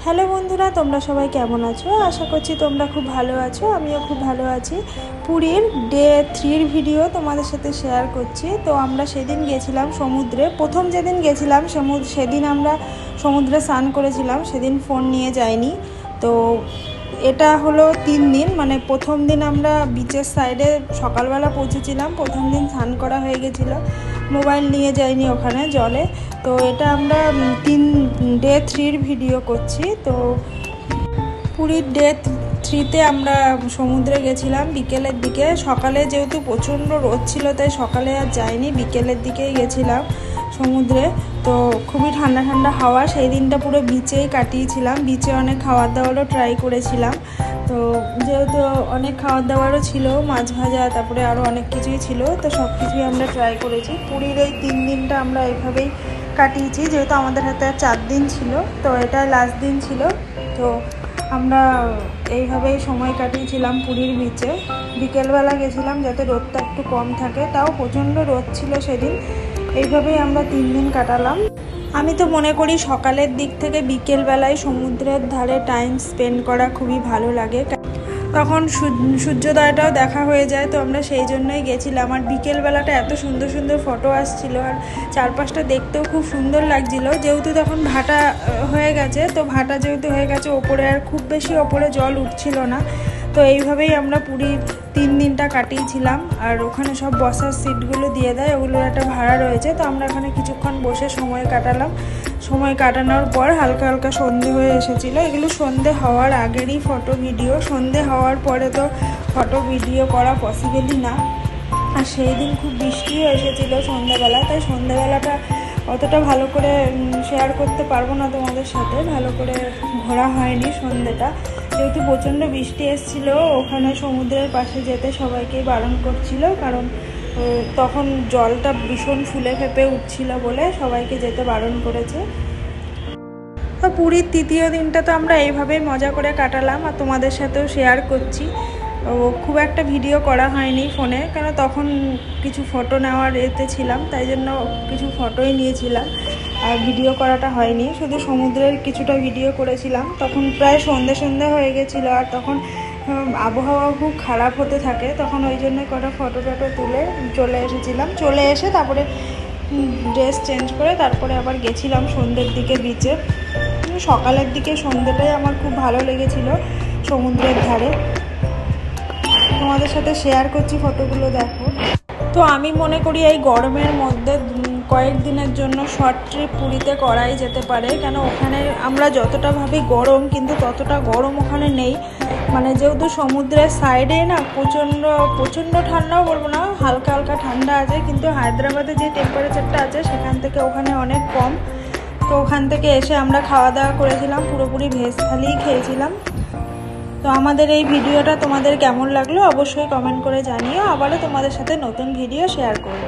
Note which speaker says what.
Speaker 1: Hello বন্ধুরা, তোমরা সবাই কেমন আছো? আশা করছি তোমরা খুব ভালো আছো। আমিও খুব ভালো আছি। পুরীর ডে 3 ভিডিও তোমাদের সাথে শেয়ার করছি। তো আমরা সেদিন গেছিলাম সমুদ্রে। প্রথম যেদিন গেছিলাম সেদিন আমরা সমুদ্রে স্নান করেছিলাম, সেদিন ফোন নিয়ে যাইনি। তো এটা হলো 3 দিন, মানে প্রথম দিন আমরা বিচের সাইডে সকালবেলা পৌঁছেছিলাম। প্রথম দিন স্নান করা হয়ে গেছিলো, মোবাইল নিয়ে যাইনি ওখানে জলে। তো এটা আমরা ডে 3 ভিডিও করছি। তো পুরীর ডে 3তে আমরা সমুদ্রে গেছিলাম বিকেলের দিকে। সকালে যেহেতু প্রচণ্ড রোদ ছিল তাই সকালে আর যাইনি, বিকেলের দিকেই গেছিলাম সমুদ্রে। তো খুবই ঠান্ডা ঠান্ডা হাওয়া, সেই দিনটা পুরো বিচেই কাটিয়েছিলাম। বিচে অনেক খাবার দাবারও ট্রাই করেছিলাম। তো যেহেতু অনেক খাবার দাবারও ছিল, মাছ ভাজা, তারপরে আরও অনেক কিছুই ছিল, তো সব কিছুই আমরা ট্রাই করেছি। পুরীর এই 3 দিনটা আমরা এইভাবেই কাটিয়েছি, যেহেতু আমাদের হাতে আর 4 দিন ছিল, তো এটা লাস্ট দিন ছিল। তো আমরা এইভাবেই সময় কাটিয়েছিলাম পুরীর বিচে। বিকেলবেলা গেছিলাম যাতে রোদটা একটু কম থাকে, তাও প্রচণ্ড রোদ ছিল সেদিন। এইভাবেই আমরা 3 দিন কাটালাম। আমি তো মনে করি সকালের দিক থেকে বিকেলবেলায় সমুদ্রের ধারে টাইম স্পেন্ড করা খুবই ভালো লাগে, তখন সূর্যোদয়টাও দেখা হয়ে যায়। তো আমরা সেই জন্যই গেছিলাম। আর বিকেলবেলাটা এত সুন্দর সুন্দর ফটো আসছিল, আর চারপাশটা দেখতেও খুব সুন্দর লাগছিল। যেহেতু তখন ভাটা হয়ে গেছে, তো ভাটা যেহেতু হয়ে গেছে, ওপরে আর খুব বেশি ওপরে জল উঠছিল না। তো এইভাবেই আমরা পুরীর 3 দিনটা কাটিয়েছিলাম। আর ওখানে সব বসার সিটগুলো দিয়ে দেয়, ওগুলোর একটা ভাড়া রয়েছে। তো আমরা এখানে কিছুক্ষণ বসে সময় কাটালাম। সময় কাটানোর পর হালকা হালকা সন্ধে হয়ে এসেছিলো। এগুলো সন্ধে হওয়ার আগেরই ফটো ভিডিও, সন্ধে হওয়ার পরে তো ফটো ভিডিও করা পসিবলই না। আর সেই দিন খুব বৃষ্টিও এসেছিলো সন্ধ্যাবেলা, তাই সন্ধ্যাবেলাটা অতটা ভালো করে শেয়ার করতে পারবো না তোমাদের সাথে। ভালো করে ঘোরা হয়নি সন্ধ্যেটা, যেহেতু প্রচণ্ড বৃষ্টি এসেছিলো। ওখানে সমুদ্রের পাশে যেতে সবাইকেই বারণ করছিল, কারণ তখন জলটা ভীষণ ফুলে ফেঁপে উঠছিল বলে সবাইকে যেতে বারণ করেছে। তো পুরীর 3য় দিনটা তো আমরা এইভাবেই মজা করে কাটালাম, আর তোমাদের সাথেও শেয়ার করছি। খুব একটা ভিডিও করা হয়নি ফোনে, কেন তখন কিছু ফটো নেওয়ার এতে ছিলাম, তাই জন্য কিছু ফটোই নিয়েছিলাম, আর ভিডিও করাটা হয়নি। শুধু সমুদ্রের কিছুটা ভিডিও করেছিলাম। তখন প্রায় সন্ধে সন্ধে হয়ে গেছিলো, আর তখন আবহাওয়া খুব খারাপ হতে থাকে, তখন ওই জন্য কটা ফটো তুলে চলে এসেছিলাম। চলে এসে তারপরে ড্রেস চেঞ্জ করে তারপরে আবার গেছিলাম সন্ধ্যের দিকে বিচে। সকালের দিকে সন্ধ্যেটাই আমার খুব ভালো লেগেছিল সমুদ্রের ধারে। তোমাদের সাথে শেয়ার করছি ফটোগুলো, দেখো। তো আমি মনে করি এই গরমের মধ্যে কয়েকদিনের জন্য শর্ট ট্রিপ পুরীতে করাই যেতে পারে, কেন ওখানে আমরা যতটা ভাবি গরম, কিন্তু ততটা গরম ওখানে নেই। মানে যেহেতু সমুদ্রের সাইডে না, প্রচণ্ড ঠান্ডাও বলবো না, হালকা হালকা ঠান্ডা আছে। কিন্তু হায়দ্রাবাদে যে টেম্পারেচারটা আছে সেখান থেকে ওখানে অনেক কম। তো ওখান থেকে এসে আমরা খাওয়া দাওয়া করেছিলাম, পুরোপুরি ভেজ থালিই খেয়েছিলাম। তো আমাদের এই ভিডিওটা তোমাদের কেমন লাগলো অবশ্যই কমেন্ট করে জানিও। আবারও তোমাদের সাথে নতুন ভিডিও শেয়ার করব।